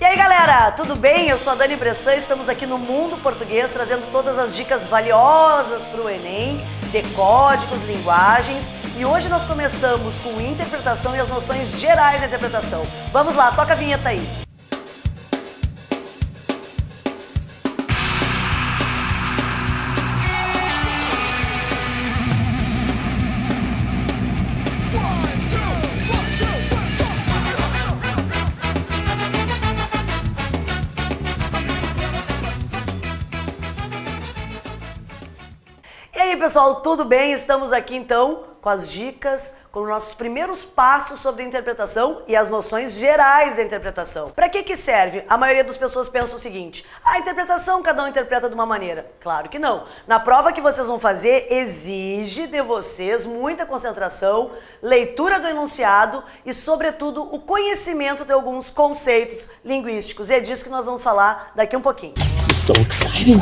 E aí galera, tudo bem? Eu sou a Dani Bressan, estamos aqui no Mundo Português trazendo todas as dicas valiosas para o Enem, de códigos, linguagens, e hoje nós começamos com interpretação e as noções gerais da interpretação. Vamos lá, toca a vinheta aí. E aí pessoal, tudo bem? Estamos aqui então com as dicas, com os nossos primeiros passos sobre a interpretação e as noções gerais da interpretação. Para que serve? A maioria das pessoas pensa o seguinte: a interpretação cada um interpreta de uma maneira. Claro que não. Na prova que vocês vão fazer, exige de vocês muita concentração, leitura do enunciado e, sobretudo, o conhecimento de alguns conceitos linguísticos. E é disso que nós vamos falar daqui um pouquinho. This is so exciting!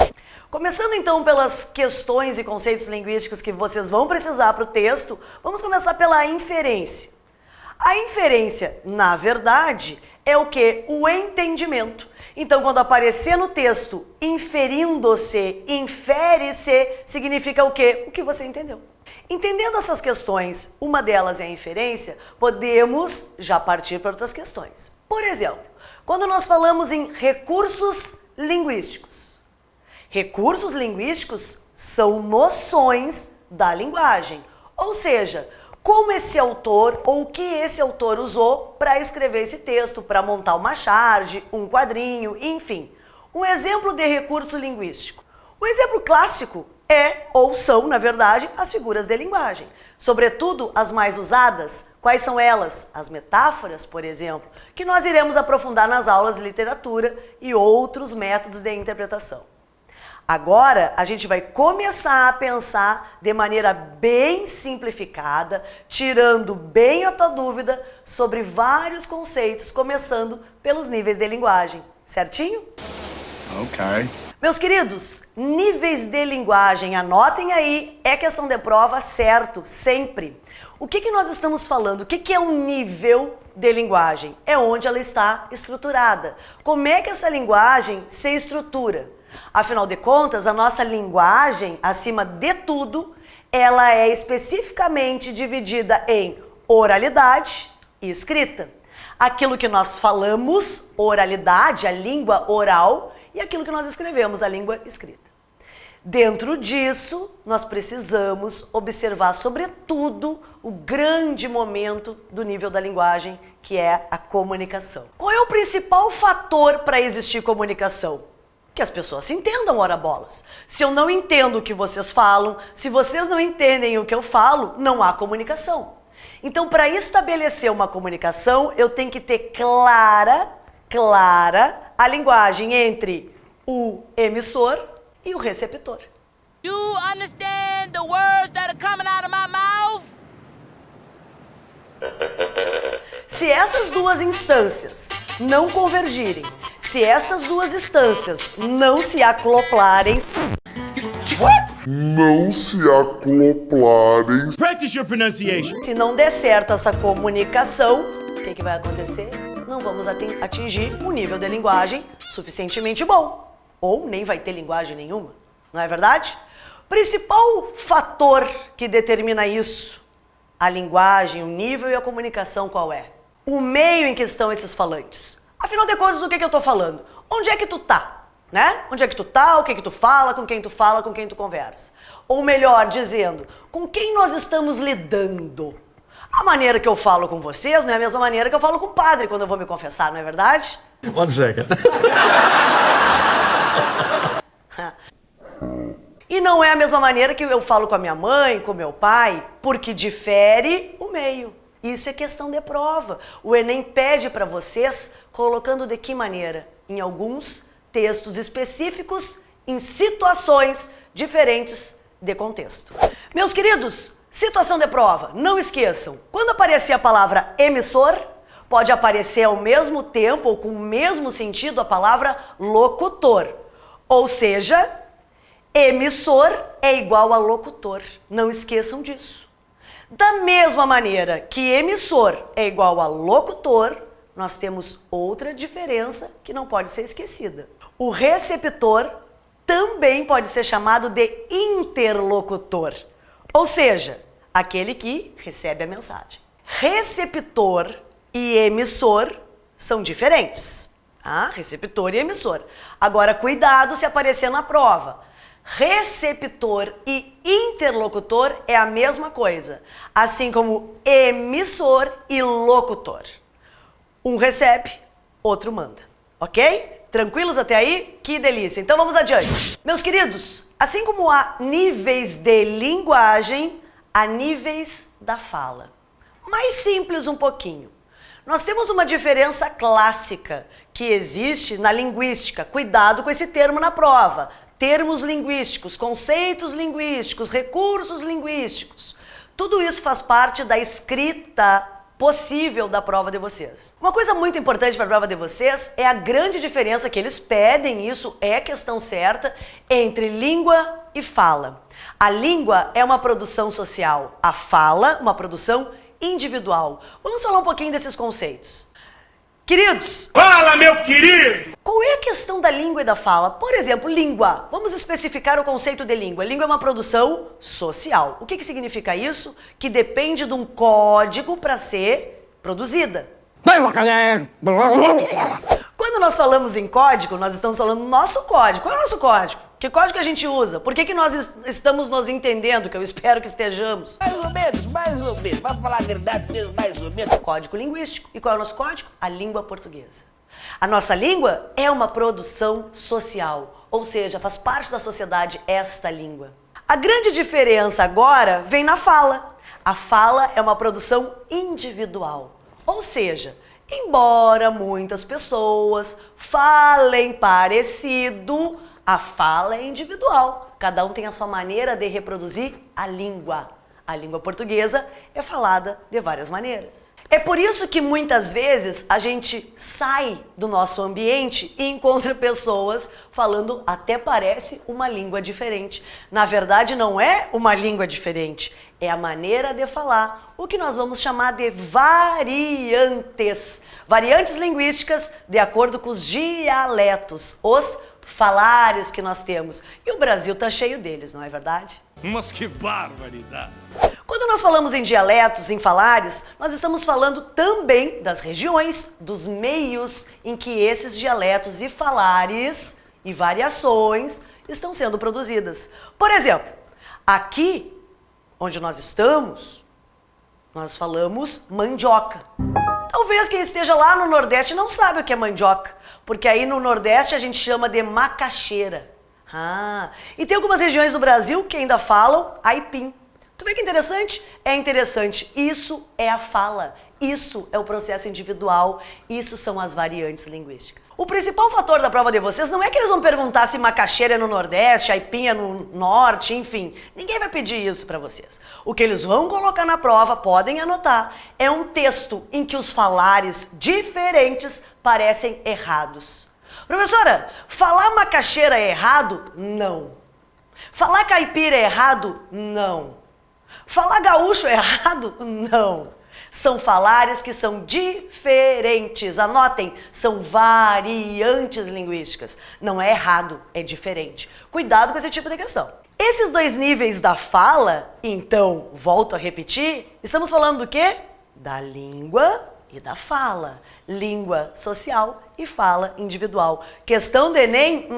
Começando então pelas questões e conceitos linguísticos que vocês vão precisar para o texto, vamos começar pela inferência. A inferência, na verdade, é o quê? O entendimento. Então, quando aparecer no texto inferindo-se, infere-se, significa o quê? O que você entendeu. Entendendo essas questões, uma delas é a inferência, podemos já partir para outras questões. Por exemplo, quando nós falamos em recursos linguísticos, recursos linguísticos são noções da linguagem, ou seja, como esse autor ou o que esse autor usou para escrever esse texto, para montar uma charge, um quadrinho, enfim. Um exemplo de recurso linguístico. O exemplo clássico é, ou são, na verdade, as figuras de linguagem. Sobretudo as mais usadas. Quais são elas? As metáforas, por exemplo, que nós iremos aprofundar nas aulas de literatura e outros métodos de interpretação. Agora, a gente vai começar a pensar de maneira bem simplificada, tirando bem a tua dúvida sobre vários conceitos, começando pelos níveis de linguagem. Certinho? Ok. Meus queridos, níveis de linguagem, anotem aí, é questão de prova, certo, sempre. O que nós estamos falando? O que é um nível de linguagem? É onde ela está estruturada. Como é que essa linguagem se estrutura? Afinal de contas, a nossa linguagem, acima de tudo, ela é especificamente dividida em oralidade e escrita. Aquilo que nós falamos, oralidade, a língua oral, e aquilo que nós escrevemos, a língua escrita. Dentro disso, nós precisamos observar, sobretudo, o grande momento do nível da linguagem, que é a comunicação. Qual é o principal fator para existir comunicação? Que as pessoas se entendam, ora bolas. Se eu não entendo o que vocês falam, se vocês não entendem o que eu falo, não há comunicação. Então, para estabelecer uma comunicação, eu tenho que ter clara a linguagem entre o emissor e o receptor. You understand the words that are coming out of my mouth? Se essas duas instâncias não convergirem, se essas duas instâncias não se acoplarem, Practice your pronunciation. se não der certo essa comunicação, o que vai acontecer? Não vamos atingir um nível de linguagem suficientemente bom. Ou nem vai ter linguagem nenhuma, não é verdade? O principal fator que determina isso, a linguagem, o nível e a comunicação, qual é? O meio em que estão esses falantes. Afinal de contas, do que eu tô falando? Onde é que tu tá? Né? Onde é que tu tá? O que tu fala? Com quem tu fala? Com quem tu conversa? Ou melhor dizendo, com quem nós estamos lidando? A maneira que eu falo com vocês não é a mesma maneira que eu falo com o padre quando eu vou me confessar, não é verdade? One second. E não é a mesma maneira que eu falo com a minha mãe, com meu pai, porque difere o meio. Isso é questão de prova. O Enem pede para vocês colocando de que maneira? Em alguns textos específicos, em situações diferentes de contexto. Meus queridos, situação de prova, não esqueçam, quando aparecer a palavra emissor, pode aparecer ao mesmo tempo ou com o mesmo sentido a palavra locutor. Ou seja, emissor é igual a locutor. Não esqueçam disso. Da mesma maneira que emissor é igual a locutor, nós temos outra diferença que não pode ser esquecida. O receptor também pode ser chamado de interlocutor, ou seja, aquele que recebe a mensagem. Receptor e emissor são diferentes. Receptor e emissor. Agora, cuidado se aparecer na prova. Receptor e interlocutor é a mesma coisa, assim como emissor e locutor. Um recebe, outro manda, ok? Tranquilos até aí? Que delícia! Então vamos adiante. Meus queridos, assim como há níveis de linguagem, há níveis da fala. Mais simples um pouquinho. Nós temos uma diferença clássica que existe na linguística. Cuidado com esse termo na prova. Termos linguísticos, conceitos linguísticos, recursos linguísticos. Tudo isso faz parte da escrita possível da prova de vocês. Uma coisa muito importante para a prova de vocês é a grande diferença que eles pedem, isso é questão certa, entre língua e fala. A língua é uma produção social, a fala, uma produção individual. Vamos falar um pouquinho desses conceitos. Queridos! Fala, meu querido! Qual é a questão da língua e da fala? Por exemplo, língua. Vamos especificar o conceito de língua. Língua é uma produção social. O que significa isso? Que depende de um código para ser produzida. Quando nós falamos em código, nós estamos falando do nosso código. Qual é o nosso código? Que código a gente usa? Por que nós estamos nos entendendo? Que eu espero que estejamos. Mais ou menos, mais ou menos. Vamos falar a verdade mesmo, mais ou menos. Código linguístico. E qual é o nosso código? A língua portuguesa. A nossa língua é uma produção social, ou seja, faz parte da sociedade esta língua. A grande diferença agora vem na fala. A fala é uma produção individual, ou seja, embora muitas pessoas falem parecido, a fala é individual. Cada um tem a sua maneira de reproduzir a língua. A língua portuguesa é falada de várias maneiras. É por isso que muitas vezes a gente sai do nosso ambiente e encontra pessoas falando até parece uma língua diferente. Na verdade, não é uma língua diferente, é a maneira de falar, o que nós vamos chamar de variantes. Variantes linguísticas de acordo com os dialetos, os falares que nós temos. E o Brasil tá cheio deles, não é verdade? Mas que barbaridade! Quando nós falamos em dialetos, em falares, nós estamos falando também das regiões, dos meios em que esses dialetos e falares e variações estão sendo produzidas. Por exemplo, aqui onde nós estamos, nós falamos mandioca. Talvez quem esteja lá no Nordeste não sabe o que é mandioca, porque aí no Nordeste a gente chama de macaxeira. E tem algumas regiões do Brasil que ainda falam aipim. Tu vê que interessante? É interessante. Isso é a fala. Isso é o processo individual. Isso são as variantes linguísticas. O principal fator da prova de vocês não é que eles vão perguntar se macaxeira é no Nordeste, aipim é no Norte, enfim. Ninguém vai pedir isso para vocês. O que eles vão colocar na prova, podem anotar, é um texto em que os falares diferentes parecem errados. Professora, falar macaxeira é errado? Não. Falar caipira é errado? Não. Falar gaúcho é errado? Não. São falares que são diferentes. Anotem, são variantes linguísticas. Não é errado, é diferente. Cuidado com esse tipo de questão. Esses dois níveis da fala, então, volto a repetir, estamos falando do quê? Da língua e da fala. Língua social e fala individual. Questão do Enem?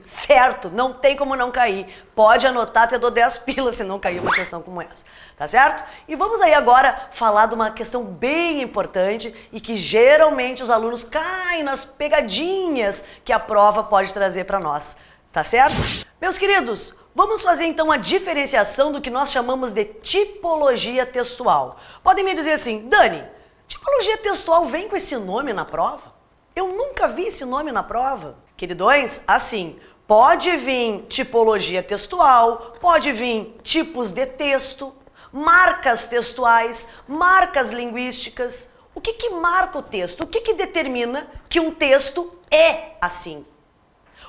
Certo, não tem como não cair. Pode anotar, até dou 10 pilas se não cair uma questão como essa. Tá certo? E vamos aí agora falar de uma questão bem importante e que geralmente os alunos caem nas pegadinhas que a prova pode trazer para nós. Tá certo? Meus queridos, vamos fazer então a diferenciação do que nós chamamos de tipologia textual. Podem me dizer assim, Dani, tipologia textual vem com esse nome na prova? Eu nunca vi esse nome na prova. Queridões, assim, pode vir tipologia textual, pode vir tipos de texto, marcas textuais, marcas linguísticas. O que marca o texto? O que determina que um texto é assim?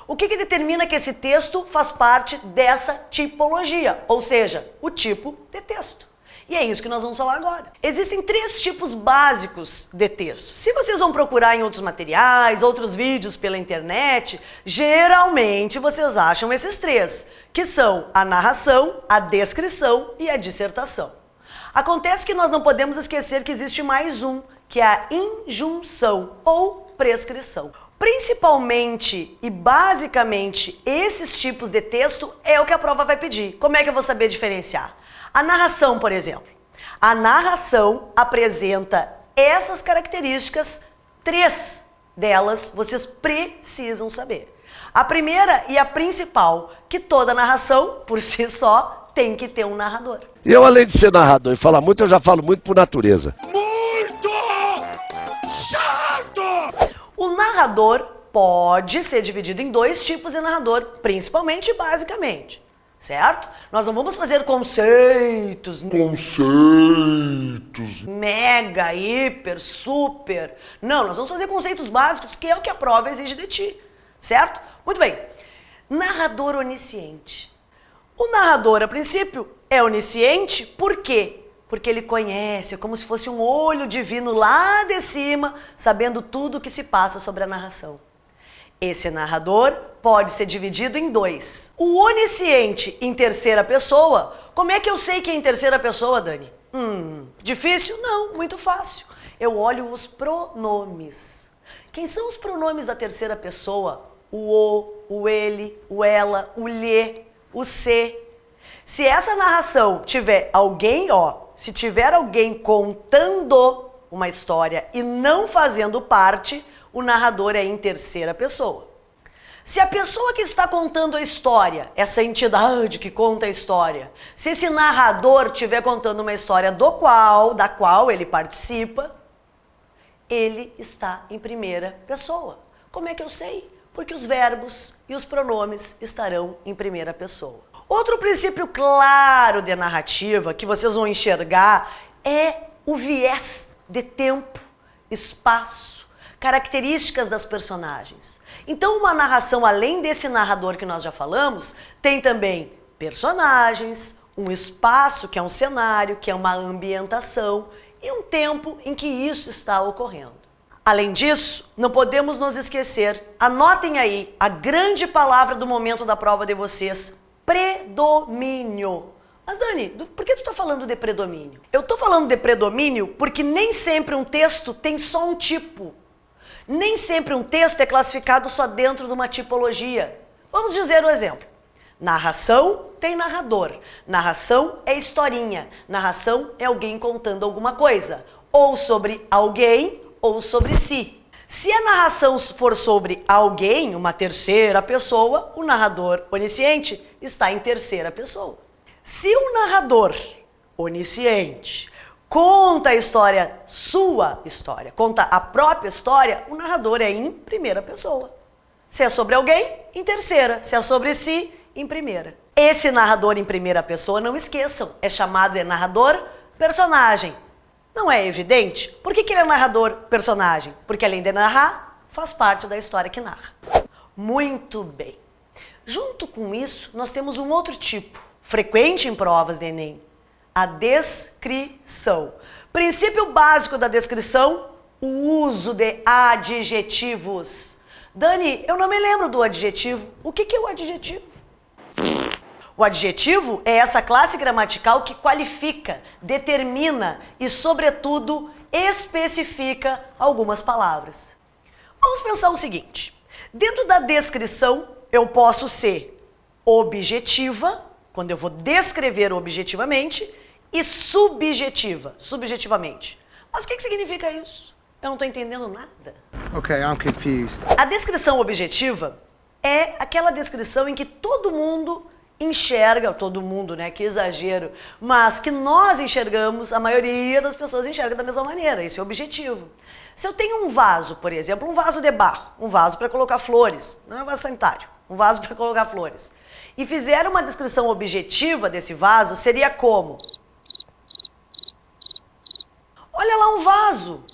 O que determina que esse texto faz parte dessa tipologia? Ou seja, o tipo de texto. E é isso que nós vamos falar agora. Existem 3 tipos básicos de texto. Se vocês vão procurar em outros materiais, outros vídeos pela internet, geralmente vocês acham esses 3, que são a narração, a descrição e a dissertação. Acontece que nós não podemos esquecer que existe mais um, que é a injunção ou prescrição. Principalmente e basicamente esses tipos de texto é o que a prova vai pedir. Como é que eu vou saber diferenciar? A narração, por exemplo. A narração apresenta essas características, 3 delas vocês precisam saber. A primeira e a principal, que toda narração, por si só, tem que ter um narrador. Eu, além de ser narrador e falar muito, eu já falo muito por natureza. Muito chato! O narrador pode ser dividido em 2 tipos de narrador, principalmente e basicamente, certo? Nós não vamos fazer conceitos mega, hiper, super. Não, nós vamos fazer conceitos básicos, que é o que a prova exige de ti, certo? Muito bem. Narrador onisciente. O narrador, a princípio, é onisciente, por quê? Porque ele conhece, é como se fosse um olho divino lá de cima, sabendo tudo o que se passa sobre a narração. Esse narrador pode ser dividido em 2. O onisciente em terceira pessoa, como é que eu sei que é em terceira pessoa, Dani? Difícil? Não, muito fácil. Eu olho os pronomes. Quem são os pronomes da terceira pessoa? O ele, o ela, o lhe, o se. Se essa narração tiver alguém, se tiver alguém contando uma história e não fazendo parte, o narrador é em terceira pessoa. Se a pessoa que está contando a história, essa entidade que conta a história, se esse narrador estiver contando uma história da qual ele participa, ele está em primeira pessoa. Como é que eu sei? Porque os verbos e os pronomes estarão em primeira pessoa. Outro princípio claro de narrativa que vocês vão enxergar é o viés de tempo, espaço, características das personagens. Então, uma narração, além desse narrador que nós já falamos, tem também personagens, um espaço, que é um cenário, que é uma ambientação, e um tempo em que isso está ocorrendo. Além disso, não podemos nos esquecer, anotem aí a grande palavra do momento da prova de vocês, predomínio. Mas Dani, por que tu tá falando de predomínio? Eu tô falando de predomínio porque nem sempre um texto tem só um tipo. Nem sempre um texto é classificado só dentro de uma tipologia. Vamos dizer um exemplo. Narração tem narrador. Narração é historinha. Narração é alguém contando alguma coisa. Ou sobre alguém ou sobre si. Se a narração for sobre alguém, uma terceira pessoa, o narrador onisciente está em terceira pessoa. Se o narrador onisciente conta a história, sua história, conta a própria história, o narrador é em primeira pessoa. Se é sobre alguém, em terceira. Se é sobre si, em primeira. Esse narrador em primeira pessoa, não esqueçam, é chamado de narrador personagem. Não é evidente? Por que ele é narrador personagem? Porque além de narrar, faz parte da história que narra. Muito bem. Junto com isso, nós temos um outro tipo, frequente em provas de Enem, a descrição. Princípio básico da descrição, o uso de adjetivos. Dani, eu não me lembro do adjetivo. O que é o adjetivo? O adjetivo é essa classe gramatical que qualifica, determina e, sobretudo, especifica algumas palavras. Vamos pensar o seguinte. Dentro da descrição, eu posso ser objetiva, quando eu vou descrever objetivamente, e subjetiva, subjetivamente. Mas o que significa isso? Eu não estou entendendo nada. Okay, I'm confused. A descrição objetiva é aquela descrição em que todo mundo enxerga, todo mundo, né, que exagero, mas que nós enxergamos, a maioria das pessoas enxerga da mesma maneira, esse é o objetivo. Se eu tenho um vaso, por exemplo, um vaso de barro, um vaso para colocar flores, não é um vaso sanitário, um vaso para colocar flores, e fizer uma descrição objetiva desse vaso, seria como? Olha lá um vaso.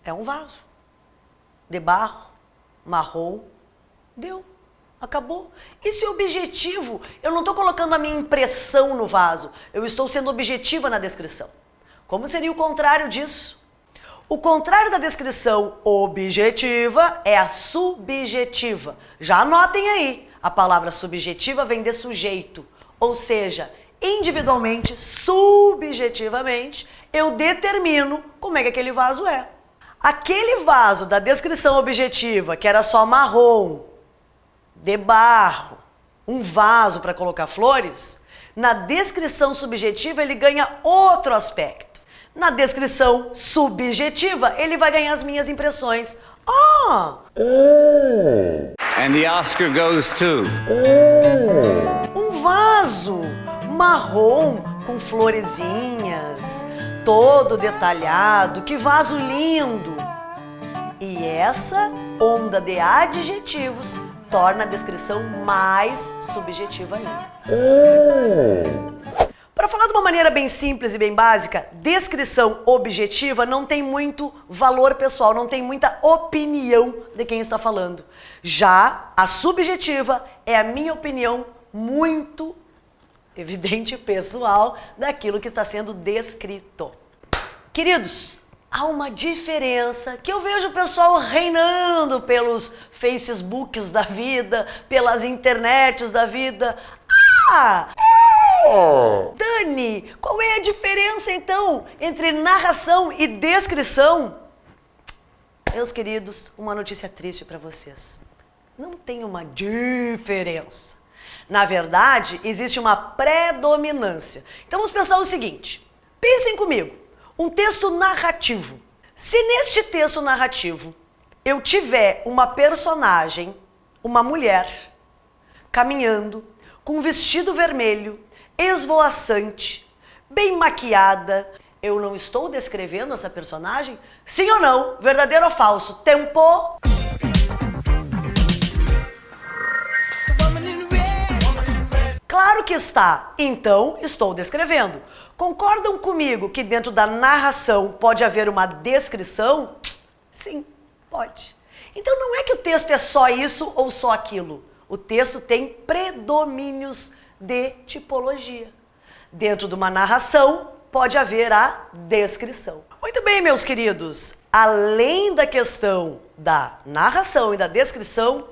É um vaso. De barro, marrom, deu. Acabou. E se objetivo? Eu não estou colocando a minha impressão no vaso, eu estou sendo objetiva na descrição. Como seria o contrário disso? O contrário da descrição objetiva é a subjetiva. Já anotem aí, a palavra subjetiva vem de sujeito, ou seja, individualmente, subjetivamente, eu determino como é que aquele vaso é. Aquele vaso da descrição objetiva, que era só marrom, de barro, um vaso para colocar flores, na descrição subjetiva ele ganha outro aspecto. Na descrição subjetiva, ele vai ganhar as minhas impressões. And the Oscar goes to... Um vaso marrom com florezinhas, todo detalhado, que vaso lindo! E essa onda de adjetivos torna a descrição mais subjetiva ainda. Para falar de uma maneira bem simples e bem básica, descrição objetiva não tem muito valor pessoal, não tem muita opinião de quem está falando. Já a subjetiva é a minha opinião muito evidente e pessoal daquilo que está sendo descrito. Queridos, há uma diferença que eu vejo o pessoal reinando pelos Facebooks da vida, pelas internets da vida. Dani, qual é a diferença então entre narração e descrição? Meus queridos, uma notícia triste para vocês. Não tem uma diferença. Na verdade, existe uma predominância. Então vamos pensar o seguinte. Pensem comigo. Um texto narrativo. Se neste texto narrativo eu tiver uma personagem, uma mulher, caminhando com um vestido vermelho, esvoaçante, bem maquiada, eu não estou descrevendo essa personagem? Sim ou não? Verdadeiro ou falso? Tempo? Claro que está. Então, estou descrevendo. Concordam comigo que dentro da narração pode haver uma descrição? Sim, pode. Então não é que o texto é só isso ou só aquilo. O texto tem predomínios de tipologia. Dentro de uma narração pode haver a descrição. Muito bem, meus queridos. Além da questão da narração e da descrição,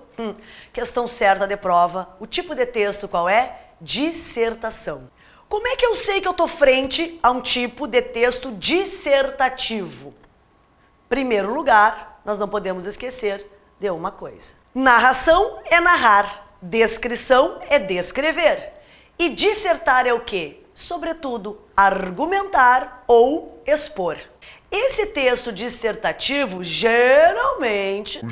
questão certa de prova, o tipo de texto qual é? Dissertação. Como é que eu sei que eu estou frente a um tipo de texto dissertativo? Primeiro lugar, nós não podemos esquecer de uma coisa. Narração é narrar, descrição é descrever. E dissertar é o quê? Sobretudo, argumentar ou expor. Esse texto dissertativo, geralmente,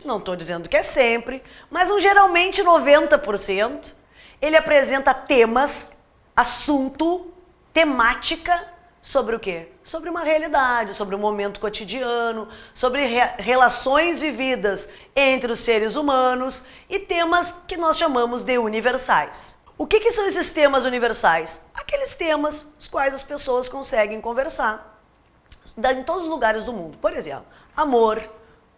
não estou dizendo que é sempre, mas geralmente 90%, ele apresenta temas, assunto, temática, sobre o quê? Sobre uma realidade, sobre um momento cotidiano, sobre relações vividas entre os seres humanos e temas que nós chamamos de universais. O que são esses temas universais? Aqueles temas os quais as pessoas conseguem conversar em todos os lugares do mundo. Por exemplo, amor,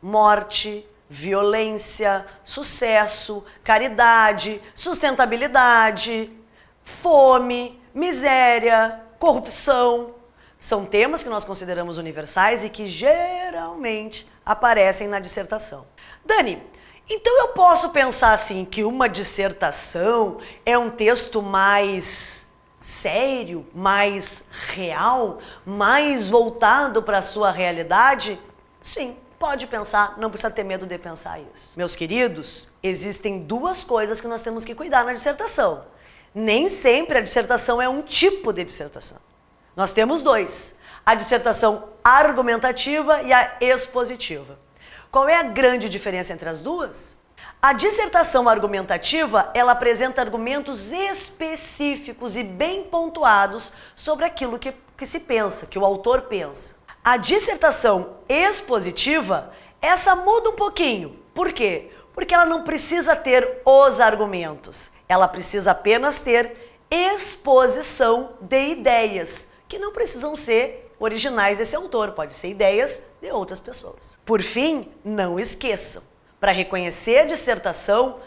morte, violência, sucesso, caridade, sustentabilidade, fome, miséria, corrupção. São temas que nós consideramos universais e que geralmente aparecem na dissertação. Dani, então eu posso pensar assim que uma dissertação é um texto mais sério, mais real, mais voltado para a sua realidade? Sim, pode pensar, não precisa ter medo de pensar isso. Meus queridos, existem duas coisas que nós temos que cuidar na dissertação. Nem sempre a dissertação é um tipo de dissertação. Nós temos dois, a dissertação argumentativa e a expositiva. Qual é a grande diferença entre as duas? A dissertação argumentativa, ela apresenta argumentos específicos e bem pontuados sobre aquilo que se pensa, que o autor pensa. A dissertação expositiva, essa muda um pouquinho. Por quê? Porque ela não precisa ter os argumentos. Ela precisa apenas ter exposição de ideias, que não precisam ser originais desse autor, pode ser ideias de outras pessoas. Por fim, não esqueçam, para reconhecer a dissertação,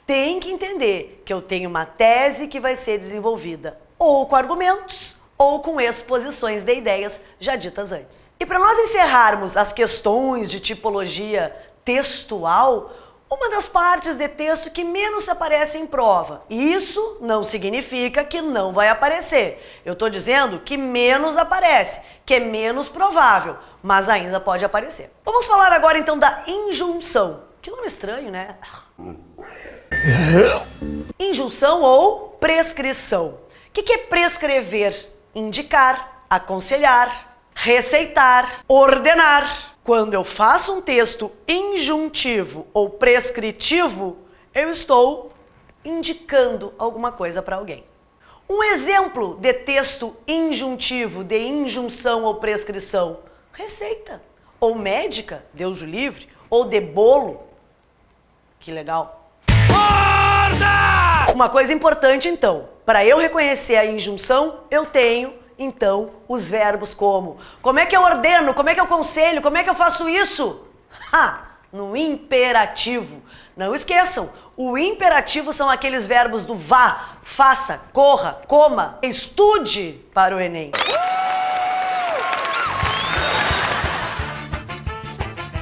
tem que entender que eu tenho uma tese que vai ser desenvolvida ou com argumentos ou com exposições de ideias já ditas antes. E para nós encerrarmos as questões de tipologia textual, uma das partes de texto que menos aparece em prova. Isso não significa que não vai aparecer. Eu estou dizendo que menos aparece, que é menos provável, mas ainda pode aparecer. Vamos falar agora então da injunção. Que nome estranho, né? Injunção ou prescrição. O que é prescrever? Indicar, aconselhar, receitar, ordenar. Quando eu faço um texto injuntivo ou prescritivo, eu estou indicando alguma coisa para alguém. Um exemplo de texto injuntivo, de injunção ou prescrição: receita, ou médica, Deus o livre, ou de bolo. Que legal. Uma coisa importante então, para eu reconhecer a injunção, eu tenho então os verbos como é que eu ordeno, como é que eu aconselho, como é que eu faço isso? No imperativo. Não esqueçam, o imperativo são aqueles verbos do vá, faça, corra, coma, estude para o Enem.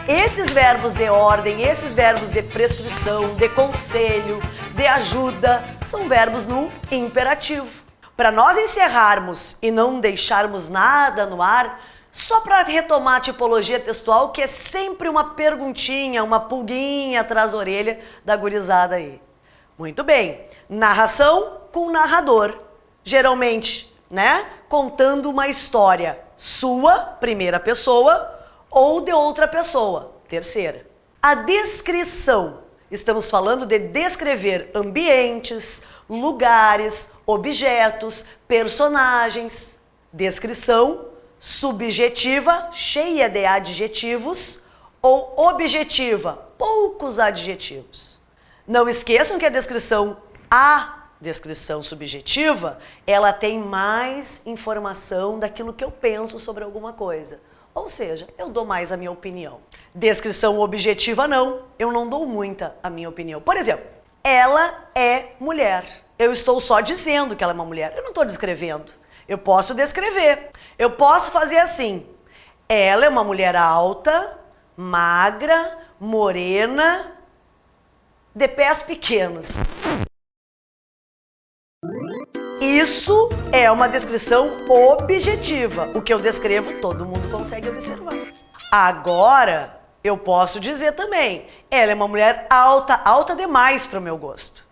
Esses verbos de ordem, esses verbos de prescrição, de conselho, de ajuda, são verbos no imperativo. Para nós encerrarmos e não deixarmos nada no ar, só para retomar a tipologia textual, que é sempre uma perguntinha, uma pulguinha atrás da orelha da gurizada aí. Muito bem, narração com narrador, geralmente, né, contando uma história sua, primeira pessoa, ou de outra pessoa, terceira. A descrição, estamos falando de descrever ambientes, lugares, objetos, personagens. Descrição subjetiva, cheia de adjetivos, ou objetiva, poucos adjetivos. Não esqueçam que a descrição subjetiva, ela tem mais informação daquilo que eu penso sobre alguma coisa. Ou seja, eu dou mais a minha opinião. Descrição objetiva não, eu não dou muita a minha opinião. Por exemplo, ela é mulher. Eu estou só dizendo que ela é uma mulher, eu não estou descrevendo. Eu posso descrever. Eu posso fazer assim: ela é uma mulher alta, magra, morena, de pés pequenos. Isso é uma descrição objetiva. O que eu descrevo, todo mundo consegue observar. Agora, eu posso dizer também, ela é uma mulher alta, alta demais para o meu gosto.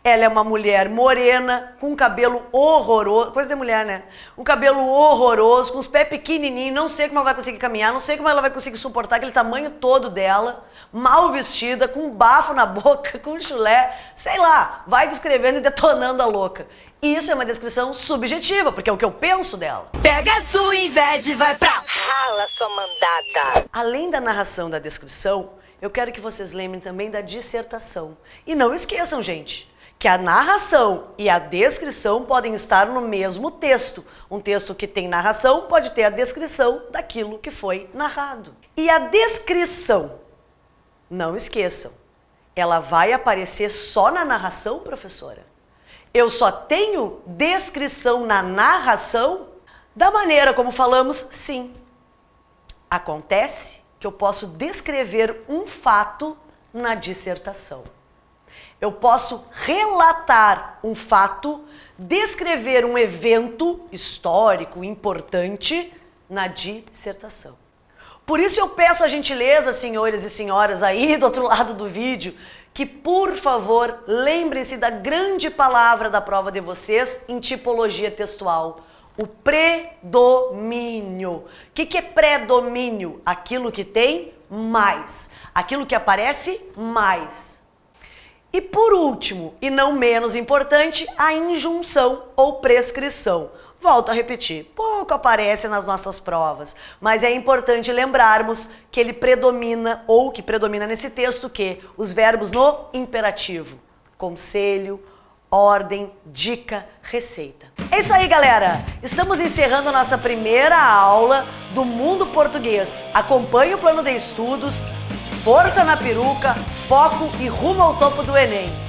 Ela é uma mulher morena, com um cabelo horroroso, coisa de mulher, né? Um cabelo horroroso, com os pés pequenininhos, não sei como ela vai conseguir caminhar, não sei como ela vai conseguir suportar aquele tamanho todo dela, mal vestida, com um bafo na boca, com um chulé, sei lá, vai descrevendo e detonando a louca. Isso é uma descrição subjetiva, porque é o que eu penso dela. Pega a sua inveja e vai pra rala, sua mandada. Além da narração da descrição, eu quero que vocês lembrem também da dissertação. E não esqueçam, gente, que a narração e a descrição podem estar no mesmo texto. Um texto que tem narração pode ter a descrição daquilo que foi narrado. E a descrição, não esqueçam, ela vai aparecer só na narração, professora? Eu só tenho descrição na narração? Da maneira como falamos, sim. Acontece que eu posso descrever um fato na dissertação. Eu posso relatar um fato, descrever um evento histórico importante na dissertação. Por isso eu peço a gentileza, senhores e senhoras aí do outro lado do vídeo, que por favor lembrem-se da grande palavra da prova de vocês em tipologia textual, o predomínio. O que é predomínio? Aquilo que tem mais, aquilo que aparece mais. E por último, e não menos importante, a injunção ou prescrição. Volto a repetir, pouco aparece nas nossas provas, mas é importante lembrarmos que ele predomina, ou que predomina nesse texto, que os verbos no imperativo: conselho, ordem, dica, receita. É isso aí, galera! Estamos encerrando a nossa primeira aula do Mundo Português. Acompanhe o plano de estudos, força na peruca, foco e rumo ao topo do Enem.